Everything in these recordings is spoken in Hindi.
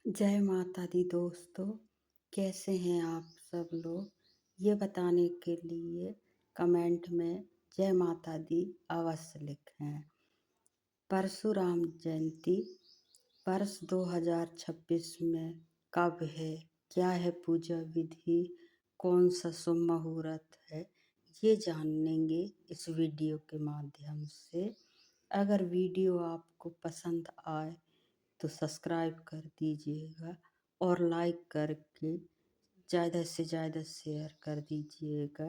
जय माता दी दोस्तों। कैसे हैं आप सब लोग? ये बताने के लिए कमेंट में जय माता दी अवश्य लिखें। परशुराम जयंती वर्ष 2026 में कब है, क्या है पूजा विधि, कौन सा शुभ मुहूर्त है, ये जानेंगे इस वीडियो के माध्यम से। अगर वीडियो आपको पसंद आए तो सब्सक्राइब कर दीजिएगा और लाइक करके ज़्यादा से ज़्यादा शेयर कर दीजिएगा।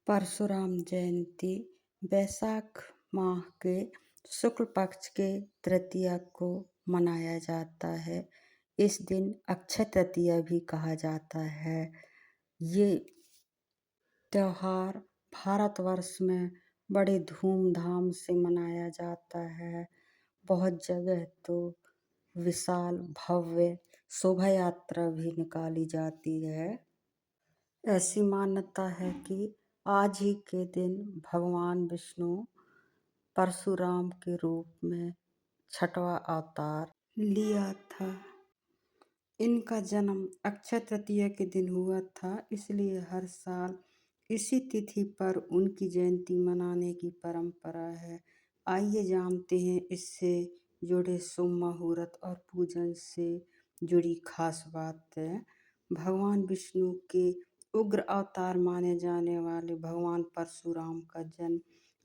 परशुराम जयंती वैशाख माह के शुक्ल पक्ष के तृतीया को मनाया जाता है। इस दिन अक्षय तृतीया भी कहा जाता है। ये त्योहार भारतवर्ष में बड़े धूमधाम से मनाया जाता है। बहुत जगह तो विशाल भव्य शोभा यात्रा भी निकाली जाती है। ऐसी मान्यता है कि आज ही के दिन भगवान विष्णु परशुराम के रूप में छठवां अवतार लिया था। इनका जन्म अक्षय तृतीया के दिन हुआ था, इसलिए हर साल इसी तिथि पर उनकी जयंती मनाने की परंपरा है। आइए जानते हैं इससे जुड़े शुभ मुहूर्त और पूजन से जुड़ी खास बातें। भगवान विष्णु के उग्र अवतार माने जाने वाले भगवान परशुराम का जन्म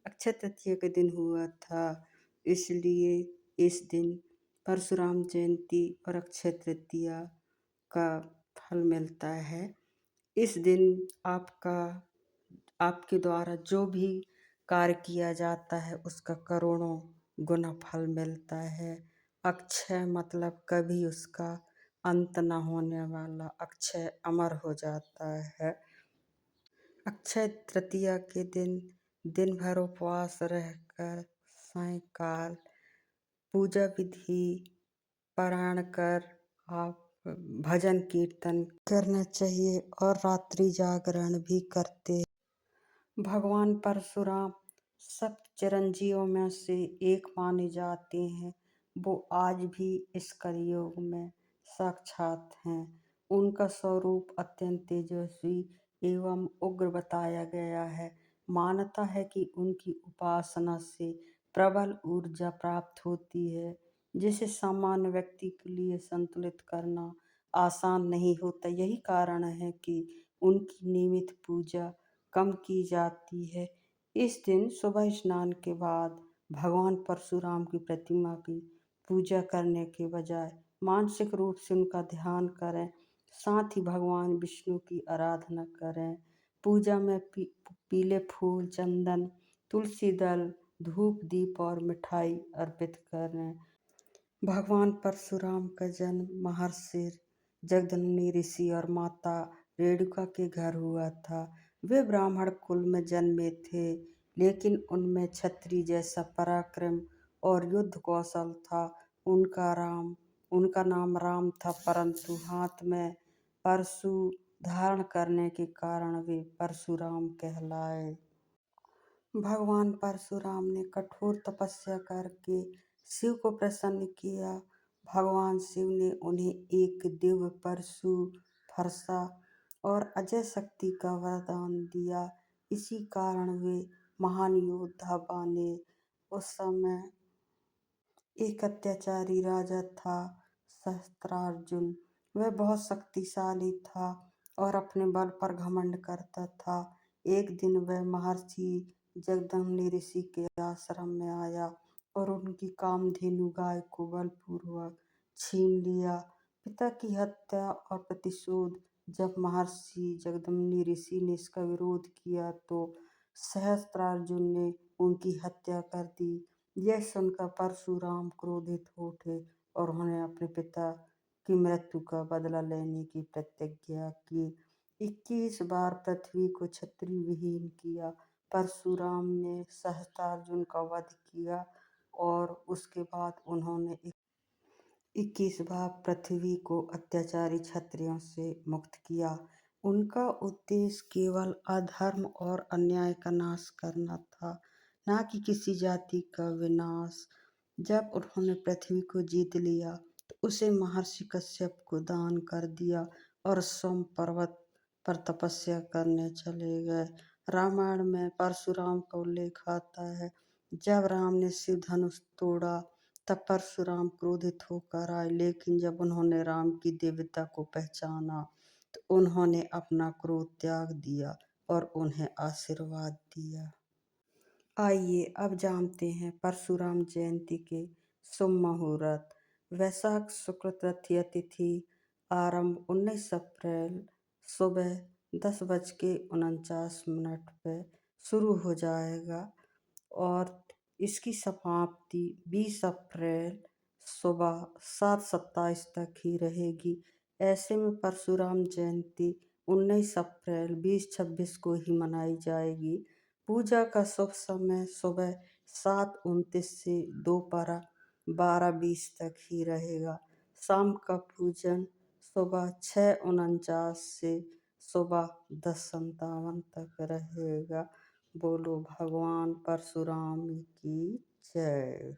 अक्षय तृतीया के दिन हुआ था, इसलिए इस दिन परशुराम जयंती और अक्षय तृतीया का फल मिलता है। इस दिन आपके द्वारा जो भी कार्य किया जाता है उसका करोड़ों गुना फल मिलता है। अक्षय मतलब कभी उसका अंत न होने वाला, अक्षय अमर हो जाता है। अक्षय तृतीया के दिन भर उपवास रहकर सायंकाल पूजा विधि पारायण कर आप भजन कीर्तन करना चाहिए और रात्रि जागरण भी करते। भगवान परशुराम सप्त चिरंजीवियों में से एक माने जाते हैं। वो आज भी इस कलयुग में साक्षात हैं। उनका स्वरूप अत्यंत तेजस्वी एवं उग्र बताया गया है। मान्यता है कि उनकी उपासना से प्रबल ऊर्जा प्राप्त होती है, जिसे सामान्य व्यक्ति के लिए संतुलित करना आसान नहीं होता। यही कारण है कि उनकी नियमित पूजा कम की जाती है। इस दिन सुबह स्नान के बाद भगवान परशुराम की प्रतिमा की पूजा करने के बजाय मानसिक रूप से उनका ध्यान करें। साथ ही भगवान विष्णु की आराधना करें। पूजा में पीले फूल, चंदन, तुलसी दल, धूप, दीप और मिठाई अर्पित करें। भगवान परशुराम का जन्म महर्षि जगदम्नि ऋषि और माता रेणुका के घर हुआ था। वे ब्राह्मण कुल में जन्मे थे, लेकिन उनमें क्षत्रिय जैसा पराक्रम और युद्ध कौशल था। उनका नाम राम था, परंतु हाथ में परशु धारण करने के कारण वे परशुराम कहलाए। भगवान परशुराम ने कठोर तपस्या करके शिव को प्रसन्न किया। भगवान शिव ने उन्हें एक दिव्य परशु फरसा और अजय शक्ति का वरदान दिया। इसी कारण वे महान योद्धा बने। उस समय एक अत्याचारी राजा था, सहस्त्रार्जुन। वह बहुत शक्तिशाली था और अपने बल पर घमंड करता था। एक दिन वह महर्षि जगदम्नि ऋषि के आश्रम में आया और उनकी कामधेनु गाय को बलपूर्वक छीन लिया। पिता की हत्या और प्रतिशोध। जब महर्षि जगदम्नि ऋषि ने इसका विरोध किया तो सहस्त्रार्जुन ने उनकी हत्या कर दी। यह सुनकर परशुराम क्रोधित हो उठे और उन्होंने अपने पिता की मृत्यु का बदला लेने की प्रतिज्ञा की। 21 बार पृथ्वी को क्षत्रिय विहीन किया। परशुराम ने सहस्त्रार्जुन का वध किया और उसके बाद उन्होंने 21 बार पृथ्वी को अत्याचारी क्षत्रियों से मुक्त किया। उनका उद्देश्य केवल अधर्म और अन्याय का नाश करना था, न कि किसी जाति का विनाश। जब उन्होंने पृथ्वी को जीत लिया तो उसे महर्षि कश्यप को दान कर दिया और सोम पर्वत पर तपस्या करने चले गए। रामायण में परशुराम का उल्लेख आता है। जब राम ने शिव धनुष तोड़ा तब परशुराम क्रोधित होकर आए, लेकिन जब उन्होंने राम की दिव्यता को पहचाना तो उन्होंने अपना क्रोध त्याग दिया और उन्हें आशीर्वाद दिया। आइए अब जानते हैं परशुराम जयंती के शुभ मुहूर्त। वैशाख शुक्ल तृतीया तिथि आरंभ 19 अप्रैल सुबह 10:49 पे शुरू हो जाएगा और इसकी समाप्ति 20 अप्रैल सुबह 7:27 तक ही रहेगी। ऐसे में परशुराम जयंती 19 अप्रैल 2026 को ही मनाई जाएगी। पूजा का शुभ समय सुबह 7:29 से दोपहर 12:20 तक ही रहेगा। शाम का पूजन सुबह 6:49 से सुबह 10:57 तक रहेगा। बोलो भगवान परशुराम की जय।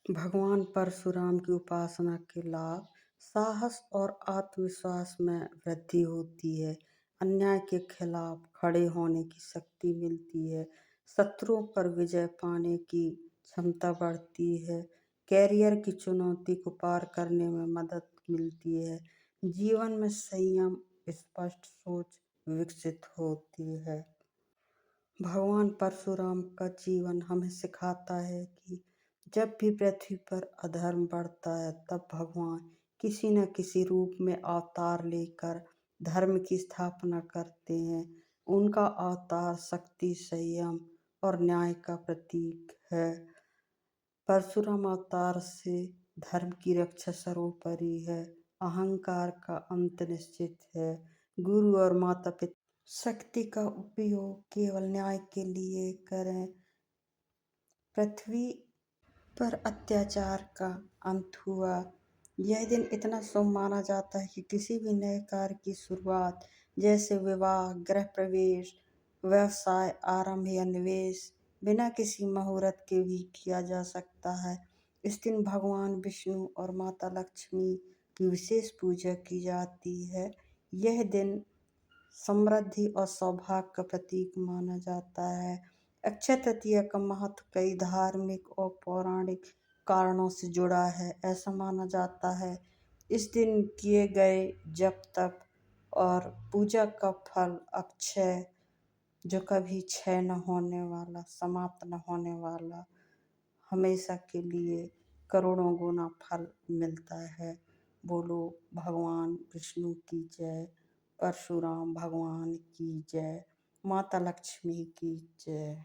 भगवान परशुराम की उपासना के लाभ। साहस और आत्मविश्वास में वृद्धि होती है। अन्याय के खिलाफ खड़े होने की शक्ति मिलती है। शत्रुओं पर विजय पाने की क्षमता बढ़ती है। कैरियर की चुनौती को पार करने में मदद मिलती है। जीवन में संयम, स्पष्ट सोच विकसित होती है। भगवान परशुराम का जीवन हमें सिखाता है कि जब भी पृथ्वी पर अधर्म बढ़ता है तब भगवान किसी न किसी रूप में अवतार लेकर धर्म की स्थापना करते हैं। उनका अवतार शक्ति, संयम और न्याय का प्रतीक है। परशुराम अवतार से धर्म की रक्षा सर्वोपरि है। अहंकार का अंत निश्चित है। गुरु और माता पिता शक्ति का उपयोग केवल न्याय के लिए करें। पृथ्वी पर अत्याचार का अंत हुआ। यह दिन इतना शुभ माना जाता है कि किसी भी नए कार्य की शुरुआत जैसे विवाह, गृह प्रवेश, व्यवसाय आरंभ या निवेश बिना किसी मुहूर्त के भी किया जा सकता है। इस दिन भगवान विष्णु और माता लक्ष्मी की विशेष पूजा की जाती है। यह दिन समृद्धि और सौभाग्य का प्रतीक माना जाता है। अक्षय तृतीया का महत्व कई धार्मिक और पौराणिक कारणों से जुड़ा है। ऐसा माना जाता है इस दिन किए गए जप तप और पूजा का फल अक्षय, जो कभी क्षय न होने वाला, समाप्त न होने वाला, हमेशा के लिए करोड़ों गुना फल मिलता है। बोलो भगवान विष्णु की जय, परशुराम भगवान की जय, माता लक्ष्मी की जय।